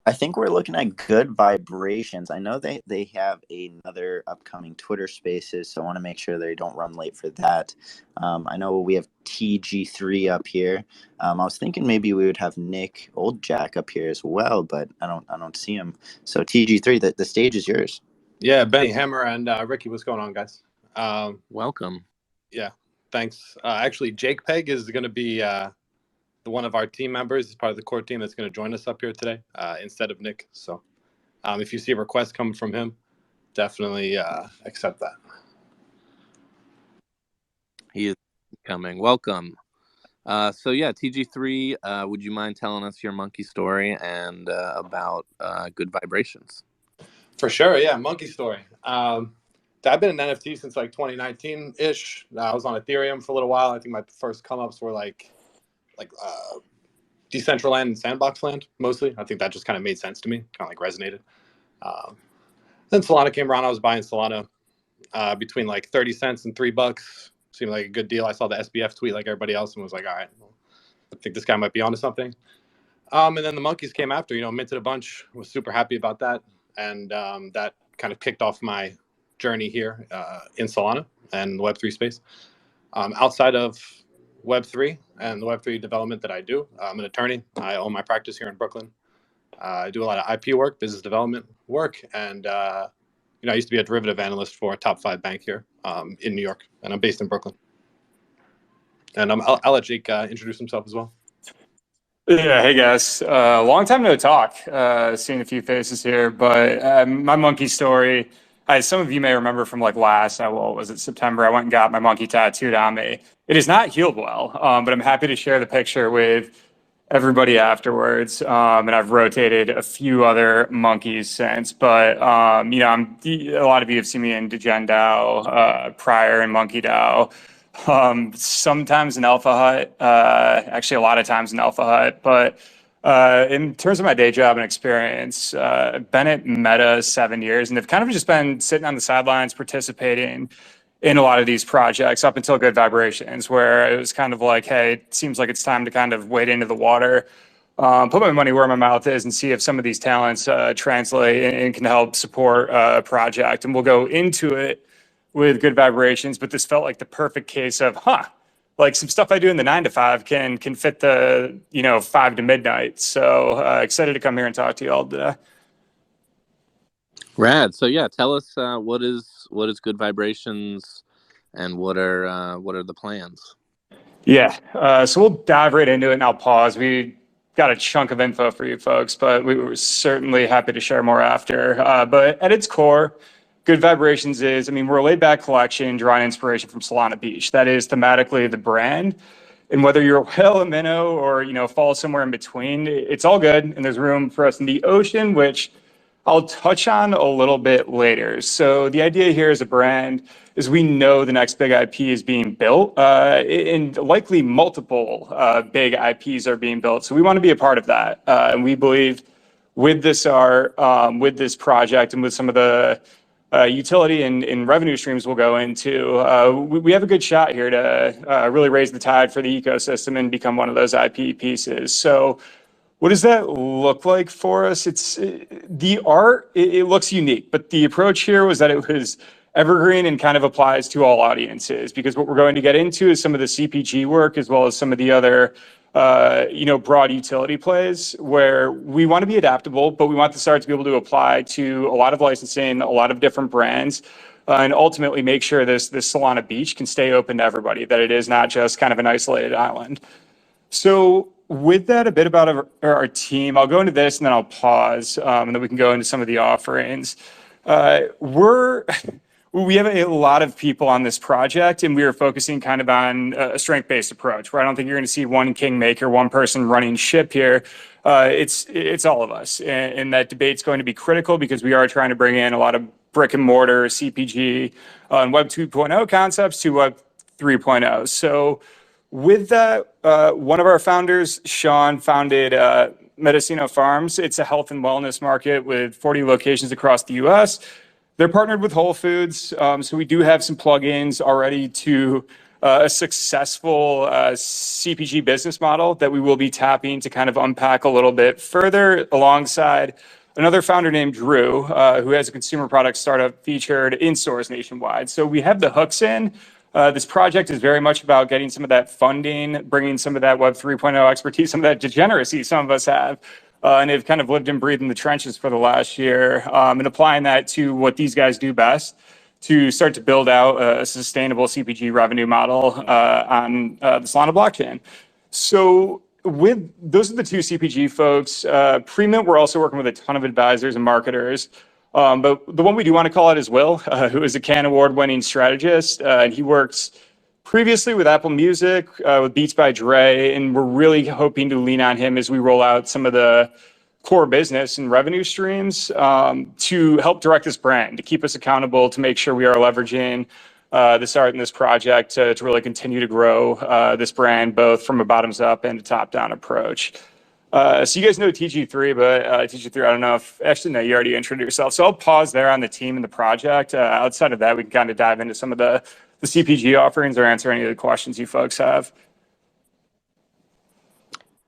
I think we're looking at good vibrations. I know they have another upcoming Twitter Spaces, so I want to make sure they don't run late for that. I know we have TG3 up here. I was thinking maybe we would have Nick Old Jack up here as well, but I don't see him. So TG3, the stage is yours. Yeah, Benny Hammer and Ricky, what's going on, guys? Welcome. Yeah, thanks. Actually, Jake Peg is going to be one of our team members. He's part of the core team that's going to join us up here today instead of Nick. So if you see a request coming from him, definitely accept that. He is coming. Welcome. So yeah, TG3, would you mind telling us your monkey story and about good vibrations? For sure, yeah, monkey story. I've been in NFT since like 2019-ish. I was on Ethereum for a little while. I think my first come-ups were like Decentraland and Sandbox Land, mostly. I think that just kind of made sense to me, kind of like resonated. Then Solana came around. I was buying Solana between like 30 cents and $3. Seemed like a good deal. I saw the SBF tweet like everybody else and was like, all right, well, I think this guy might be onto something. And then the monkeys came after, minted a bunch. Was super happy about that. And that kind of kicked off my journey here in Solana and the Web3 space. Outside of Web3 and the Web3 development that I do, I'm an attorney. I own my practice here in Brooklyn. I do a lot of IP work, business development work, and I used to be a derivative analyst for a top 5 bank here in New York, and I'm based in Brooklyn. And I'll let Jake introduce himself as well. Yeah, hey guys. Long time no talk. Seeing a few faces here, but my monkey story. Some of you may remember from like September? I went and got my monkey tattooed on me. It has not healed well, but I'm happy to share the picture with everybody afterwards. And I've rotated a few other monkeys since, but a lot of you have seen me in DegenDAO, prior in MonkeDAO. Sometimes in Alpha Hut, actually a lot of times in Alpha Hut, but in terms of my day job and experience, I've been at Meta 7 years and have kind of just been sitting on the sidelines participating in a lot of these projects up until Good Vibrations, where it was kind of like, hey, it seems like it's time to kind of wade into the water, put my money where my mouth is and see if some of these talents translate and can help support a project. And we'll go into it with Good Vibrations, but this felt like the perfect case of, like some stuff I do in the 9 to 5 can fit the 5 to midnight. So excited to come here and talk to you all today. Rad. So yeah, tell us what is Good Vibrations and what are the plans? Yeah, so we'll dive right into it and I'll pause. We got a chunk of info for you folks, but we were certainly happy to share more after. But at its core, Good Vibrations is, we're a laid-back collection drawing inspiration from Solana Beach. That is thematically the brand. And whether you're a whale, a minnow, or, fall somewhere in between, it's all good. And there's room for us in the ocean, which I'll touch on a little bit later. So the idea here as a brand is we know the next big IP is being built, and likely multiple big IPs are being built. So we want to be a part of that. And we believe with this art, with this project, and with some of the utility and revenue streams we'll go into, we have a good shot here to really raise the tide for the ecosystem and become one of those IP pieces. So what does that look like for us? It's the art, it looks unique, but the approach here was that it was evergreen and kind of applies to all audiences, because what we're going to get into is some of the CPG work as well as some of the other broad utility plays where we want to be adaptable, but we want the art to be able to apply to a lot of licensing, a lot of different brands, and ultimately make sure this Solana Beach can stay open to everybody, that it is not just kind of an isolated island. So with that, a bit about our team, I'll go into this and then I'll pause, and then we can go into some of the offerings. We have a lot of people on this project, and we are focusing kind of on a strength-based approach, where I don't think you're going to see one kingmaker, one person running ship here. It's all of us, and that debate's going to be critical because we are trying to bring in a lot of brick and mortar CPG and Web 2.0 concepts to Web 3.0. So with that, one of our founders, Sean, founded Medicino Farms. It's a health and wellness market with 40 locations across the U.S. They're partnered with Whole Foods, so we do have some plugins already to a successful CPG business model that we will be tapping to kind of unpack a little bit further alongside another founder named Drew, who has a consumer product startup featured in stores nationwide. So we have the hooks in. This project is very much about getting some of that funding, bringing some of that Web 3.0 expertise, some of that degeneracy some of us have, and they've kind of lived and breathed in the trenches for the last year, and applying that to what these guys do best to start to build out a sustainable CPG revenue model on the Solana blockchain. So with those are the two CPG folks. Pre-mint, we're also working with a ton of advisors and marketers. But the one we do want to call out is Will, who is a Cannes Award-winning strategist. And he works previously with Apple Music, with Beats by Dre, and we're really hoping to lean on him as we roll out some of the core business and revenue streams to help direct this brand, to keep us accountable, to make sure we are leveraging this art and this project to really continue to grow this brand, both from a bottoms up and a top down approach. So you guys know TG3, but TG3, I don't know if, actually, no, you already introduced yourself. So I'll pause there on the team and the project. Outside of that, we can kind of dive into some of the CPG offerings or answer any of the questions you folks have.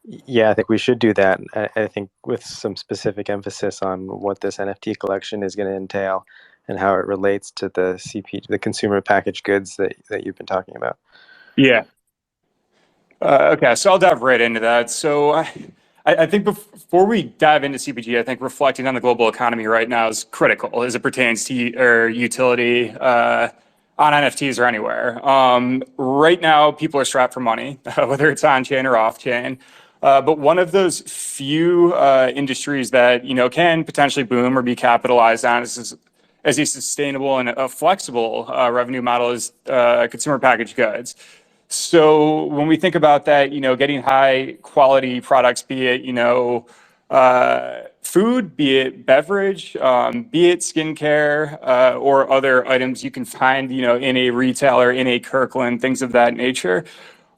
Yeah, I think we should do that. I think with some specific emphasis on what this NFT collection is going to entail and how it relates to the CPG, the consumer packaged goods that you've been talking about. Yeah. Okay, so I'll dive right into that. So I think before we dive into CPG, I think reflecting on the global economy right now is critical as it pertains to utility on NFTs or anywhere. Right now, people are strapped for money, whether it's on chain or off chain. But one of those few industries that can potentially boom or be capitalized on as a sustainable and a flexible revenue model is consumer packaged goods. So when we think about that, getting high quality products, be it food, be it beverage, be it skincare, or other items you can find in a retailer, in a Kirkland, things of that nature.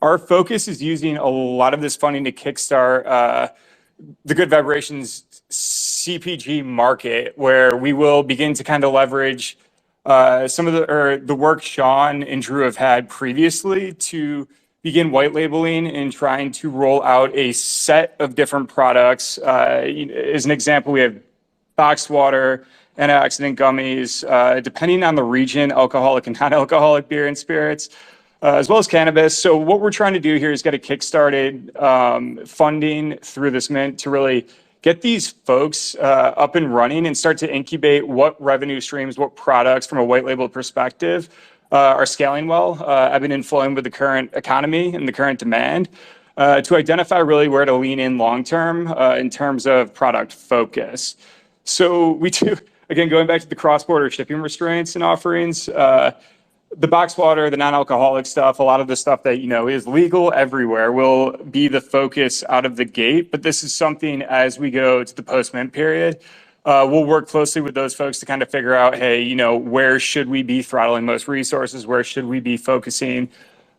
Our focus is using a lot of this funding to kickstart the Good Vibrations CPG market, where we will begin to kind of leverage some of the work Sean and Drew have had previously to begin white labeling and trying to roll out a set of different products. As an example, we have boxed water, antioxidant gummies, depending on the region, alcoholic and non-alcoholic beer and spirits, as well as cannabis. So what we're trying to do here is get a kick-started funding through this mint to really get these folks up and running and start to incubate what revenue streams, what products from a white label perspective are scaling well, ebbing and flowing with the current economy and the current demand, to identify really where to lean in long-term in terms of product focus. So we do, again, going back to the cross-border shipping restraints and offerings, the box water, the non-alcoholic stuff, a lot of the stuff that is legal everywhere will be the focus out of the gate. But this is something as we go to the post-mint period, we'll work closely with those folks to kind of figure out, hey, where should we be throttling most resources? Where should we be focusing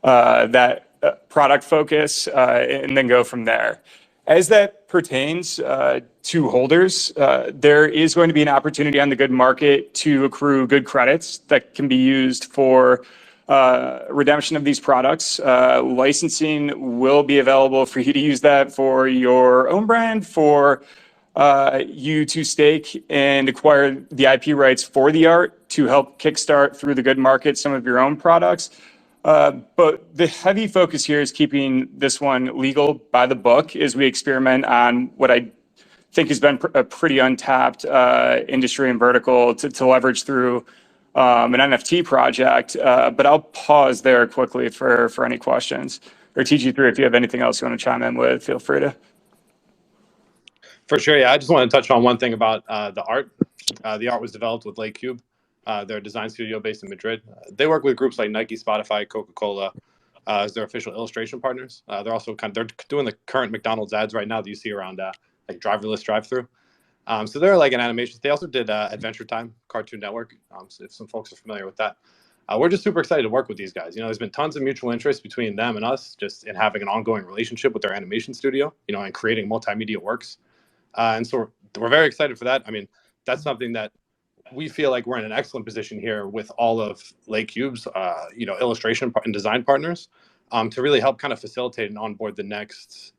that product focus, and then go from there. As that pertains to holders, there is going to be an opportunity on the good market to accrue good credits that can be used for redemption of these products. Licensing will be available for you to use that for your own brand, for you to stake and acquire the IP rights for the art to help kickstart through the good market some of your own products. But the heavy focus here is keeping this one legal by the book as we experiment on what I think has been a pretty untapped industry and vertical to leverage through an NFT project. But I'll pause there quickly for any questions. Or TG3, if you have anything else you want to chime in with, feel free to. For sure, yeah. I just want to touch on one thing about the art. The art was developed with Lake Cube. They're a design studio based in Madrid. They work with groups like Nike, Spotify, Coca-Cola as their official illustration partners. They're also they're doing the current McDonald's ads right now that you see around like driverless drive-through. So they're like an animation. They also did Adventure Time, Cartoon Network. So if some folks are familiar with that, we're just super excited to work with these guys. There's been tons of mutual interest between them and us, just in having an ongoing relationship with their animation studio, and creating multimedia works. And so we're very excited for that. I mean, that's something that we feel like we're in an excellent position here with all of Lake Cube's, illustration and design partners, to really help kind of facilitate and onboard the next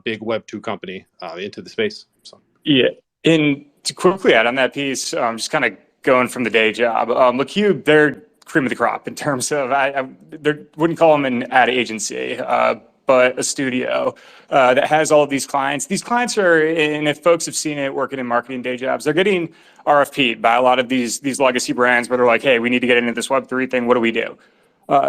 big Web2 company into the space. So. Yeah, and to quickly add on that piece, just kind of going from the day job, LeCube, they're cream of the crop in terms of, I wouldn't call them an ad agency, but a studio that has all of these clients. These clients are, and if folks have seen it working in marketing day jobs, they're getting RFP'd by a lot of these legacy brands where they're like, hey, we need to get into this Web3 thing. What do we do?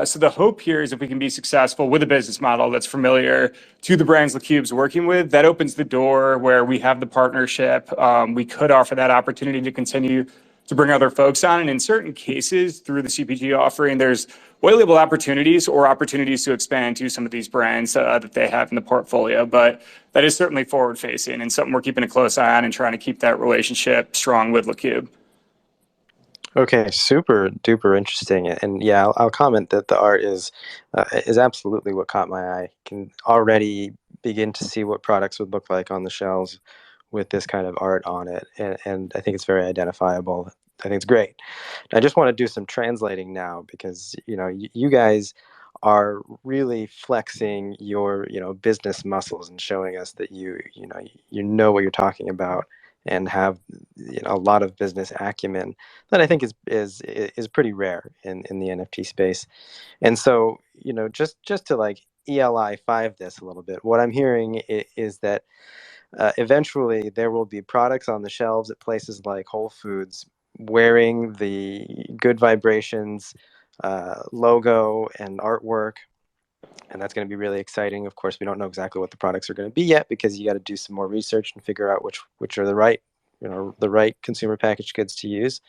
So the hope here is if we can be successful with a business model that's familiar to the brands LeCube's working with, that opens the door where we have the partnership. We could offer that opportunity to continue to bring other folks on. And in certain cases, through the CPG offering, there's white label opportunities or opportunities to expand to some of these brands that they have in the portfolio. But that is certainly forward facing and something we're keeping a close eye on and trying to keep that relationship strong with LeCube. Okay, super duper interesting, and yeah, I'll comment that the art is absolutely what caught my eye. Can already begin to see what products would look like on the shelves with this kind of art on it, and I think it's very identifiable. I think it's great. I just want to do some translating now because you guys are really flexing your business muscles and showing us that you know what you're talking about and have a lot of business acumen that I think is pretty rare in the NFT space. And so just to like ELI 5 this a little bit, what I'm hearing is that eventually there will be products on the shelves at places like Whole Foods wearing the Good Vibrations logo and artwork. And that's going to be really exciting. Of course, we don't know exactly what the products are going to be yet because you got to do some more research and figure out which are the right consumer packaged goods to use.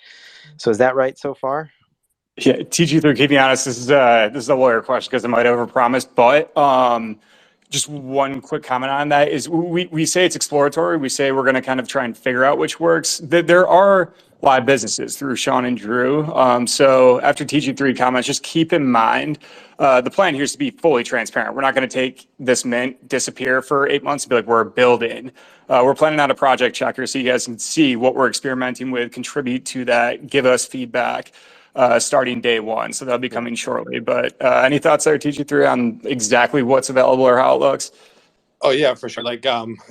So is that right so far? Yeah, TG3, keep me honest, this is a lawyer question because I might overpromise, but just one quick comment on that is we say it's exploratory. We say we're going to kind of try and figure out which works. There are live businesses through Sean and Drew. So after TG3 comments, just keep in mind the plan here is to be fully transparent. We're not going to take this mint, disappear for 8 months and be like, we're building. We're planning out a project checker so you guys can see what we're experimenting with, contribute to that, give us feedback. Starting day one. So that'll be coming shortly. But any thoughts there, TG3, on exactly what's available or how it looks? Oh, yeah, for sure. Like,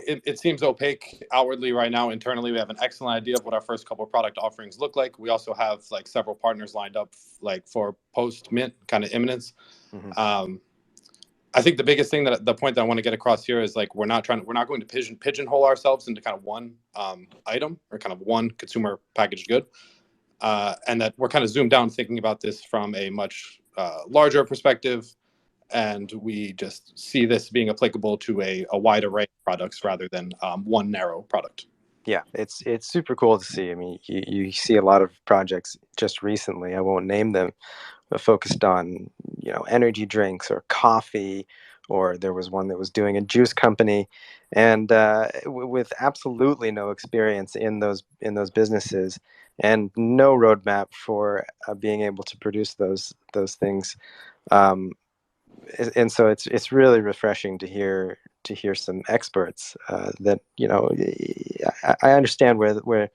it seems opaque outwardly right now. Internally, we have an excellent idea of what our first couple of product offerings look like. We also have like several partners lined up like for post-mint kind of imminence. Mm-hmm. I think the biggest thing the point that I want to get across here is like we're not going to pigeonhole ourselves into kind of one item or kind of one consumer packaged good. And that we're kind of zoomed down thinking about this from a much larger perspective. And we just see this being applicable to a wide array of products rather than one narrow product. Yeah, it's super cool to see. I mean, you see a lot of projects just recently, I won't name them, but focused on, energy drinks or coffee, or there was one that was doing a juice company, and with absolutely no experience in those businesses and no roadmap for being able to produce those things. And so it's really refreshing to hear some experts that I understand where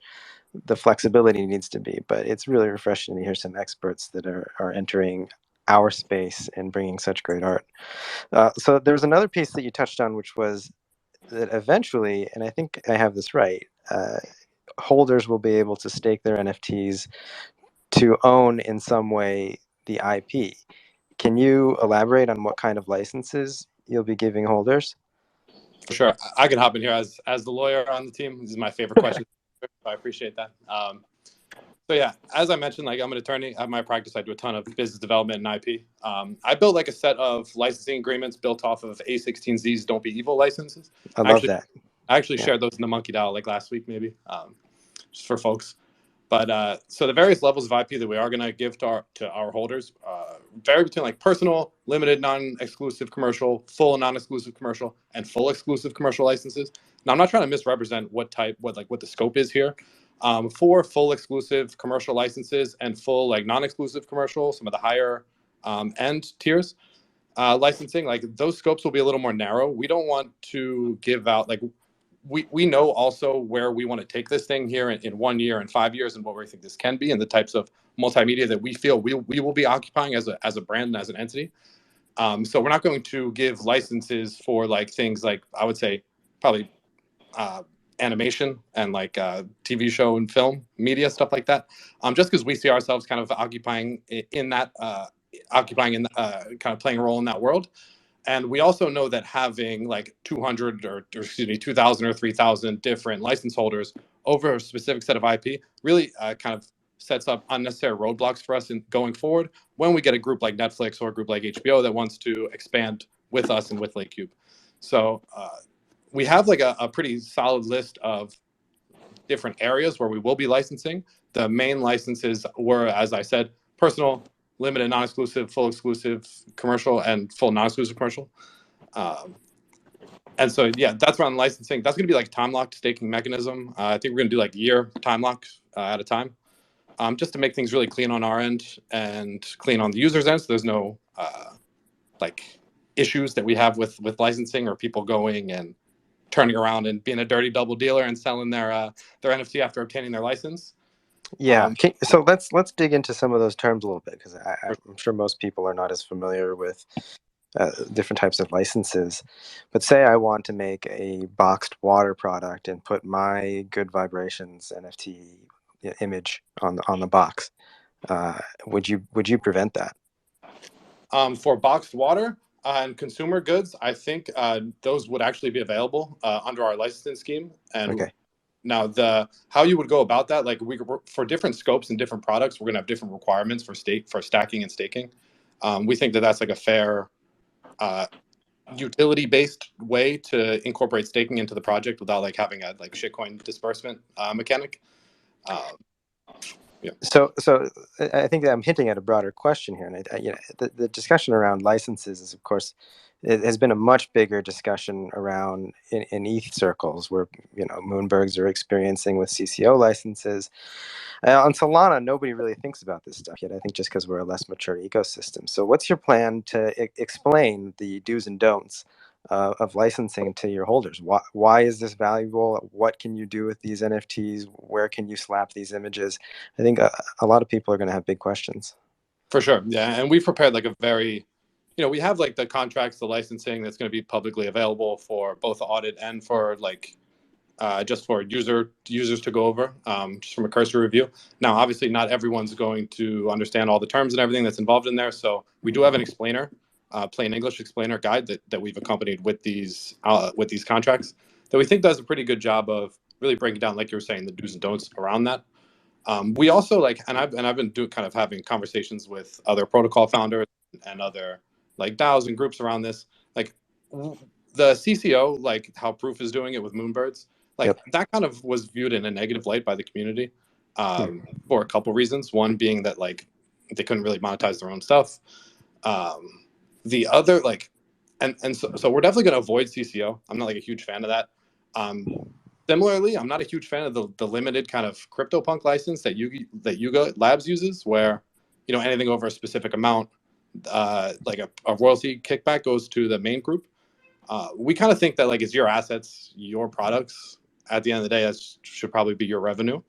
the flexibility needs to be, but it's really refreshing to hear some experts that are entering our space and bringing such great art. So there was another piece that you touched on, which was that eventually, and I think I have this right, holders will be able to stake their NFTs to own in some way the IP. Can you elaborate on what kind of licenses you'll be giving holders? For sure. I can hop in here as the lawyer on the team. This is my favorite question. I appreciate that. So yeah, as I mentioned, like I'm an attorney at my practice. I do a ton of business development and IP. I built like a set of licensing agreements built off of A16Z's Don't Be Evil licenses. I love that. I actually shared those in the MonkeDAO like last week, maybe, just for folks. But so the various levels of IP that we are going to give to our holders vary between like personal, limited, non-exclusive commercial, full non-exclusive commercial, and full exclusive commercial licenses. Now, I'm not trying to misrepresent what the scope is here. For full exclusive commercial licenses and full like non-exclusive commercial, some of the higher end tiers licensing, like those scopes will be a little more narrow. We don't want to give out like we know also where we want to take this thing here in 1 year and 5 years, and what we think this can be, and the types of multimedia that we feel we will be occupying as a brand and as an entity. So we're not going to give licenses for like things like, I would say probably animation and like TV show and film media, stuff like that. Just because we see ourselves kind of occupying in that kind of playing a role in that world. And we also know that having like 200 or excuse me, 2,000 or 3,000 different license holders over a specific set of IP really kind of sets up unnecessary roadblocks for us in going forward when we get a group like Netflix or a group like HBO that wants to expand with us and with LakeCube. So we have like a pretty solid list of different areas where we will be licensing. The main licenses were, as I said, personal, limited, non-exclusive, full exclusive, commercial, and full non-exclusive commercial. And so, yeah, that's around licensing. That's going to be like time-locked staking mechanism. I think we're going to do like year time lock at a time, just to make things really clean on our end and clean on the user's end. So there's no like issues that we have with licensing or people going and turning around and being a dirty double dealer and selling their NFT after obtaining their license. Yeah. So let's dig into some of those terms a little bit, because I'm sure most people are not as familiar with different types of licenses. But say I want to make a boxed water product and put my Good Vibrations NFT image on the box. Would you prevent that? For boxed water and consumer goods, I think those would actually be available under our licensing scheme. And Okay. now how you would go about that, like for different scopes and different products, we're gonna have different requirements for stacking and staking. We think that that's like a fair utility-based way to incorporate staking into the project without like having a like shitcoin disbursement mechanic. Yeah. So I think that I'm hinting at a broader question here, and the discussion around licenses is, of course, it has been a much bigger discussion around in ETH circles, where Moonbergs are experiencing with CCO licenses. On Solana, nobody really thinks about this stuff yet. I think just because we're a less mature ecosystem. So, what's your plan to explain the do's and don'ts of licensing to your holders? Why is this valuable? What can you do with these NFTs? Where can you slap these images? I think a lot of people are going to have big questions. For sure, yeah, and we've prepared like a very, we have like the contracts, the licensing that's going to be publicly available for both the audit and for like just for users to go over, just from a cursory review. Now, obviously, not everyone's going to understand all the terms and everything that's involved in there, so we do have an explainer. Plain English explainer guide that we've accompanied with these contracts that we think does a pretty good job of really breaking down, like you were saying, the do's and don'ts around that. We also and I've been having conversations with other protocol founders and other like DAOs and groups around this, like the CCO, like how Proof is doing it with Moonbirds, like that kind of was viewed in a negative light by the community for a couple reasons. One being that like they couldn't really monetize their own stuff. The other, so we're definitely going to avoid CCO. I'm not like a huge fan of that. Similarly, I'm not a huge fan of the limited kind of CryptoPunk license that Yuga Labs uses, where anything over a specific amount, like a royalty kickback goes to the main group. We kind of think that like it's your assets, your products. At the end of the day, that should probably be your revenue.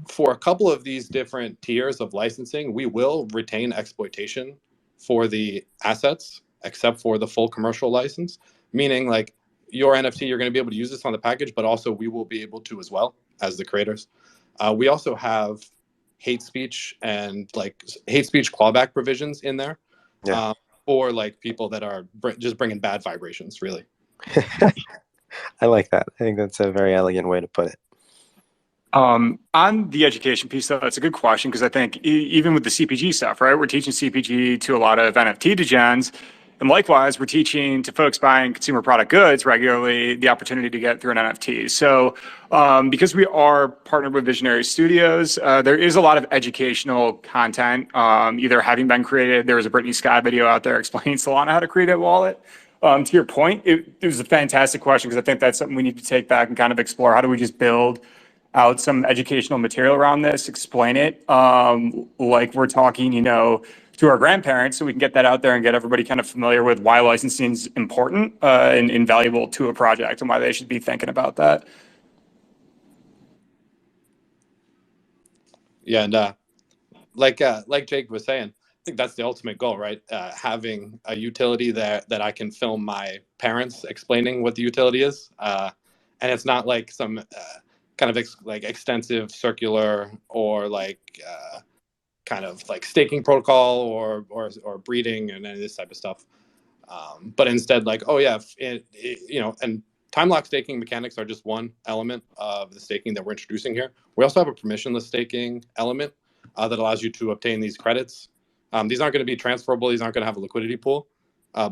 For a couple of these different tiers of licensing, we will retain exploitation for the assets, except for the full commercial license, meaning like your NFT, you're going to be able to use this on the package, but also we will be able to as well as the creators. We also have hate speech and like hate speech clawback provisions in there for like people that are just bringing bad vibrations, really. I like that. I think that's a very elegant way to put it. On the education piece, though, that's a good question, because I think even with the CPG stuff, right, we're teaching CPG to a lot of NFT degens, and likewise, we're teaching to folks buying consumer product goods regularly the opportunity to get through an NFT. So because we are partnered with Visionary Studios, there is a lot of educational content either having been created. There was a Brittany Scott video out there explaining Solana how to create a wallet. To your point, it was a fantastic question, because I think that's something we need to take back and kind of explore. How do we just build out some educational material around this, explain it like we're talking, to to our grandparents so we can get that out there and get everybody kind of familiar with why licensing is important and invaluable to a project and why they should be thinking about that. Yeah, and like Jake was saying, I think that's the ultimate goal, right? Having a utility that I can film my parents explaining what the utility is, and it's not like some kind of like extensive circular or like kind of like staking protocol or breeding and any of this type of stuff. But instead, like, oh yeah, and time lock staking mechanics are just one element of the staking that we're introducing here. We also have a permissionless staking element that allows you to obtain these credits. These aren't going to be transferable. These aren't going to have a liquidity pool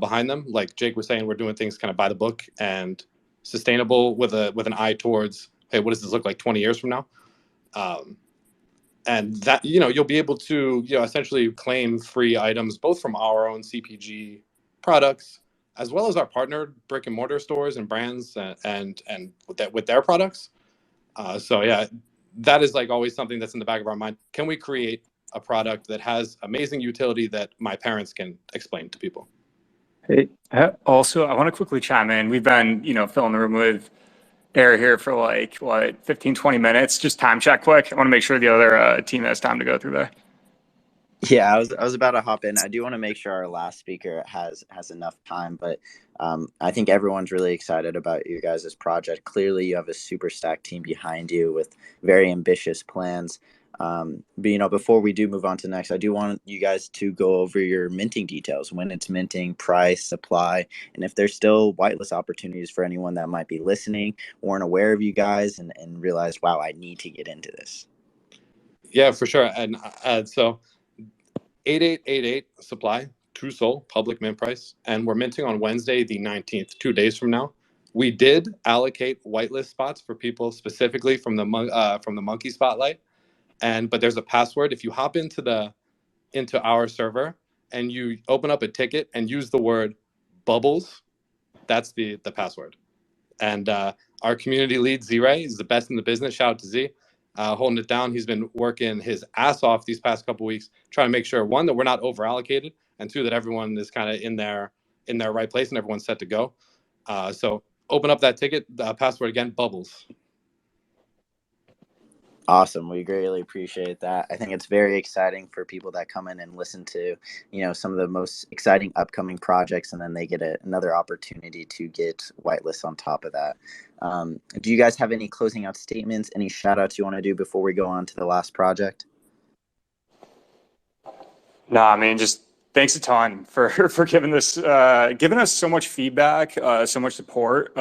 behind them. Like Jake was saying, we're doing things kind of by the book and sustainable with an eye towards, hey, what does this look like 20 years from now? And that, you'll be able to, essentially claim free items both from our own CPG products as well as our partnered brick and mortar stores and brands and with their products. So yeah, that is like always something that's in the back of our mind. Can we create a product that has amazing utility that my parents can explain to people? Hey, also, I want to quickly chime in. We've been, filling the room with air here for like, 15, 20 minutes. Just time check quick. I want to make sure the other team has time to go through there. Yeah, I was about to hop in. I do want to make sure our last speaker has enough time, but I think everyone's really excited about you guys' project. Clearly, you have a super stacked team behind you with very ambitious plans. But before we do move on to next, I do want you guys to go over your minting details, when it's minting, price, supply, and if there's still whitelist opportunities for anyone that might be listening, weren't aware of you guys, and realize, wow, I need to get into this. Yeah, for sure. And so 8888 supply, true SOL, public mint price, and we're minting on Wednesday the 19th, 2 days from now. We did allocate whitelist spots for people specifically from the Monke Spotlight, but there's a password. If you hop into our server and you open up a ticket and use the word bubbles, that's the password. And our community lead, Z-Ray, is the best in the business. Shout out to Z. Holding it down. He's been working his ass off these past couple weeks, trying to make sure, one, that we're not over allocated, and two, that everyone is kind of in their right place and everyone's set to go. So open up that ticket. Password again, bubbles. Awesome. We greatly appreciate that. I think it's very exciting for people that come in and listen to, some of the most exciting upcoming projects, and then they get another opportunity to get whitelist on top of that. Do you guys have any closing out statements, any shout outs you want to do before we go on to the last project? No, I mean, just thanks a ton for giving us so much feedback, so much support.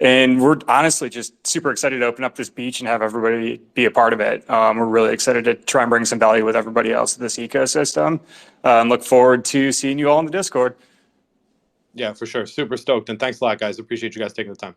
And we're honestly just super excited to open up this beach and have everybody be a part of it. We're really excited to try and bring some value with everybody else in this ecosystem. Look forward to seeing you all in the Discord. Yeah, for sure. Super stoked. And thanks a lot, guys. Appreciate you guys taking the time.